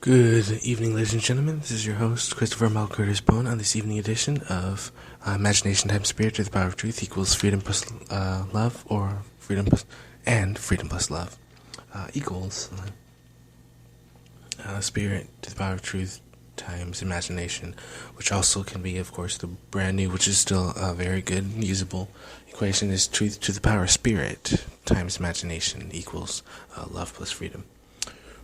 Good evening, ladies and gentlemen. This is your host, Christopher Mal Curtis Bone, on this evening edition of Imagination times Spirit to the Power of Truth equals Freedom plus Love, or Freedom plus Love equals Spirit to the Power of Truth times Imagination, which also can be, of course, the brand new, which is still a very good, usable equation, is Truth to the Power of Spirit times Imagination equals Love plus Freedom.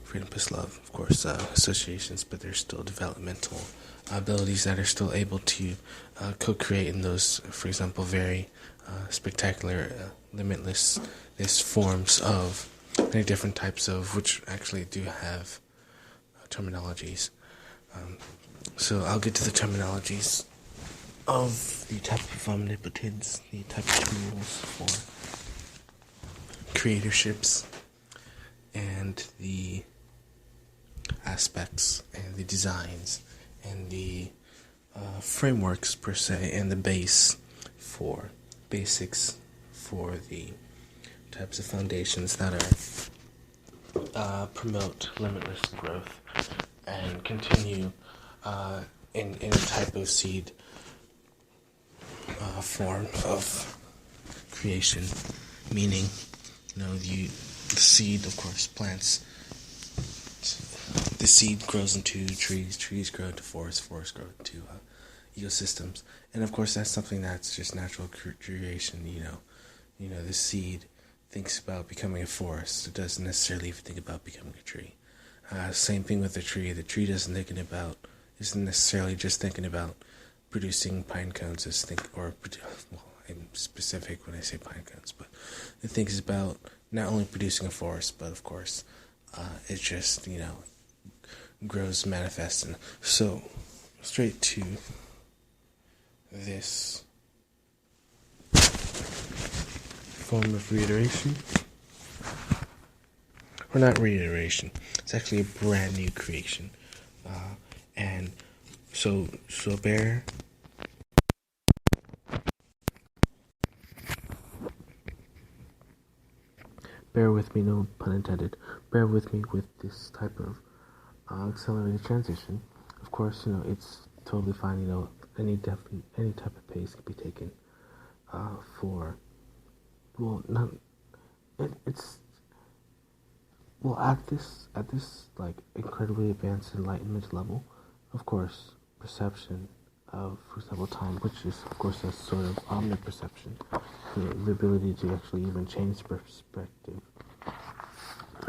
Freedom plus love, of course, associations, but there's still developmental abilities that are still able to co-create in those, for example, very spectacular, limitless forms of many different types of, which actually do have terminologies. So I'll get to the terminologies of the type of omnipotence, the type of tools for creatorships, and the aspects and the designs and the frameworks per se, and the basics for the types of foundations that are promote limitless growth and continue in a type of seed form of creation, meaning the seed, of course, plants. The seed grows into trees grow into forests grow into ecosystems, and of course that's something that's just natural creation. The seed thinks about becoming a forest. It doesn't necessarily even think about becoming a tree. Same thing with the tree. The tree isn't necessarily just thinking about producing pine cones. I'm specific when I say pine cones, but it thinks about not only producing a forest, but of course it just grows, manifests. And so straight to this form of reiteration, or not reiteration, it's actually a brand new creation, and so bear with me, no pun intended. Bear with me with this type of accelerated transition. Of course, it's totally fine. Any type of pace can be taken at this like incredibly advanced enlightenment level. Of course, perception of, for example, time, which is of course a sort of omniperception, the ability to actually even change perspective,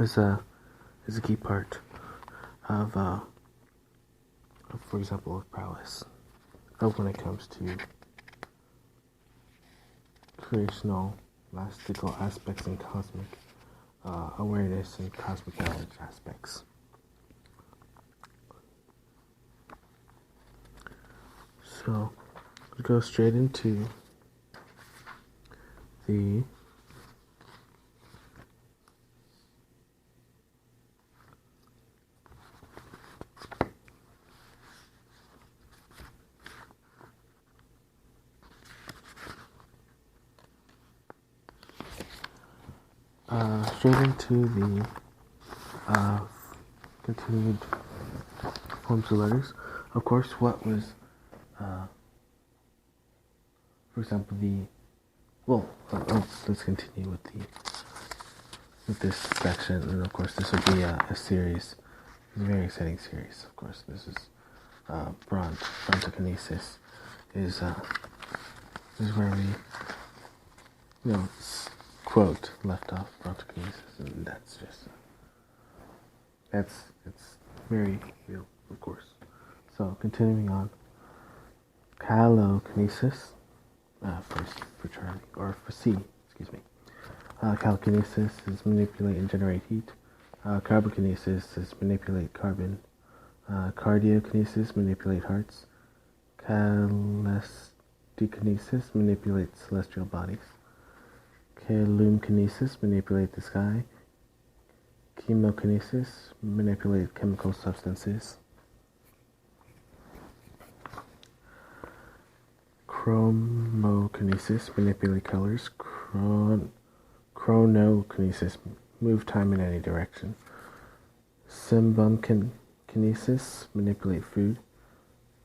is a key part of for example, of prowess, of when it comes to creationalistical aspects and cosmic awareness and cosmic knowledge aspects. So let's go straight into the continued forms of letters. Of course, what was, for example, let's continue with this section, and of course, this will be a series, a very exciting series. Of course, this is brontokinesis is where we, quote, left off brontokinesis, and that's just it's very real, of course. So continuing on, calokinesis, for Charlie, or for C, excuse me. Calokinesis is manipulate and generate heat. Carbokinesis is manipulate carbon. Cardiokinesis manipulate hearts. Calestekinesis manipulate celestial bodies. Chemokinasis manipulate the sky. Chemokinesis manipulate chemical substances. Chromokinesis manipulate colors. Chronokinesis move time in any direction. Symbionkinesis kinesis, manipulate food.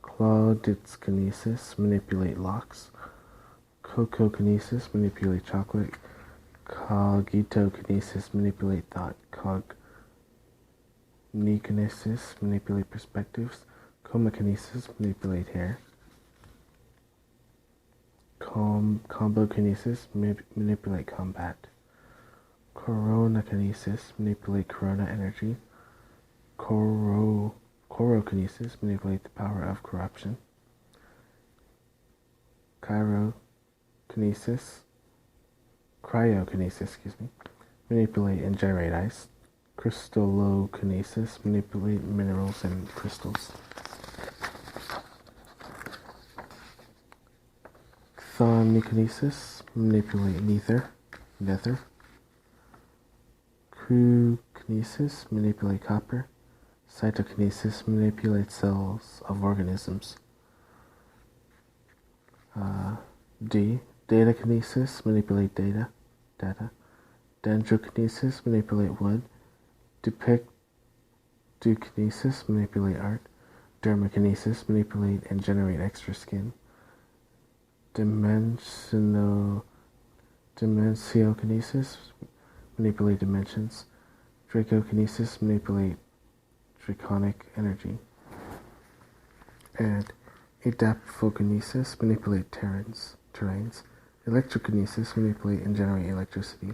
Claudiokinesis, manipulate locks. Cocokinesis, manipulate chocolate. Cogitokinesis, manipulate thought. Cognikinesis, manipulate perspectives. Comakinesis, manipulate hair. Combokinesis, manipulate combat. Coronakinesis, manipulate corona energy. Chorokinesis, manipulate the power of corruption. Cryokinesis, manipulate and generate ice. Crystallokinesis, manipulate minerals and crystals. Chthonikinesis, manipulate nether. Crukinesis, manipulate copper. Cytokinesis, manipulate cells of organisms. Datakinesis, manipulate data. Dendrokinesis, manipulate wood. Duplictokinesis, manipulate art. Dermakinesis, manipulate and generate extra skin. Dimensiokinesis, manipulate dimensions. Dracokinesis, manipulate draconic energy. And adaptokinesis, manipulate terrains. Electrokinesis, manipulate and generate electricity.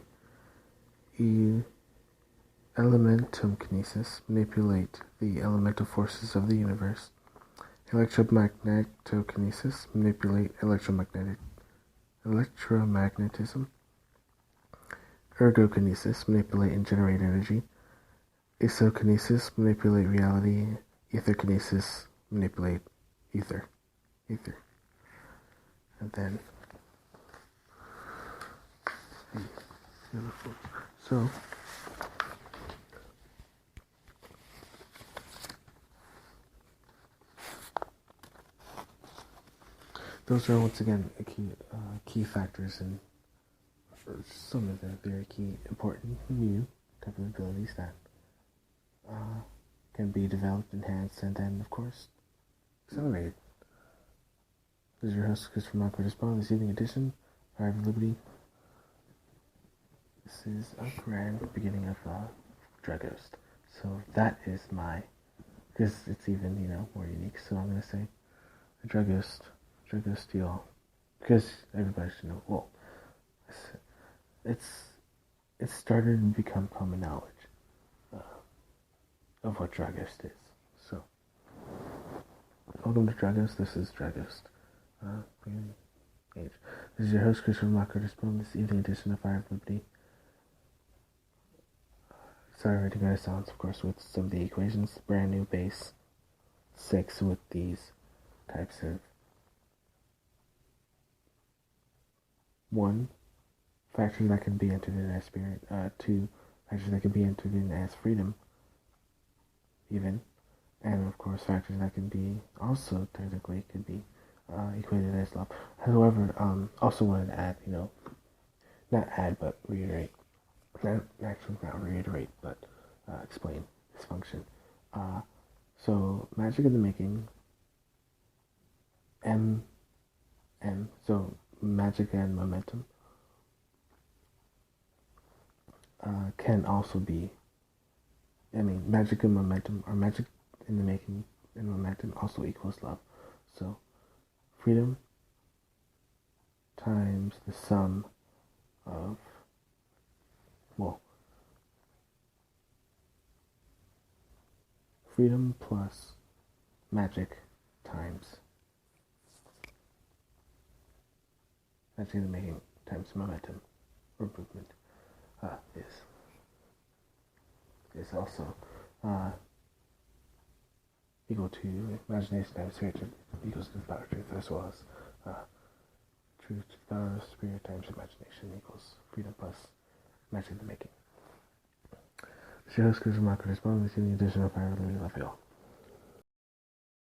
Elementumkinesis, manipulate the elemental forces of the universe. Electromagnetic-kinesis, manipulate electromagnetism. Ergokinesis, manipulate and generate energy. Isokinesis, manipulate reality. Etherkinesis, manipulate ether. And then, so, those are once again key factors and some of the very key important new type of abilities that can be developed, enhanced, and then of course accelerated. This is your host, Christopher Marco Despond, this evening edition, Fire of Liberty. This is a grand beginning of Draghost. So that is because it's even, more unique, so I'm going to say a Draghost to y'all. Because everybody should know, well, it's started to become common knowledge of what Draghost is. So, welcome to Draghost, this is Draghost. This is your host, Christopher Marco Despond, this evening edition of Fire of Liberty. Accelerating Renaissance, of course, with some of the equations, brand new base 6 with these types of 1, factors that can be entered in as spirit, 2, factors that can be entered in as freedom, even, and of course factors that can be also technically could be equated as love. However, also wanted to add, not add but reiterate. Not reiterate, but explain this function. So magic in the making, so magic and momentum can also be, magic and momentum, or magic in the making and momentum also equals love. So freedom times the sum of, freedom plus magic times magic in the making times momentum or movement is also equal to imagination times spirit equals to the power of truth, as well as truth to the power of spirit times imagination equals freedom plus magic in the making. This is your host, Chris Marco Despond, this is the edition of Fire of Liberty. Love you all.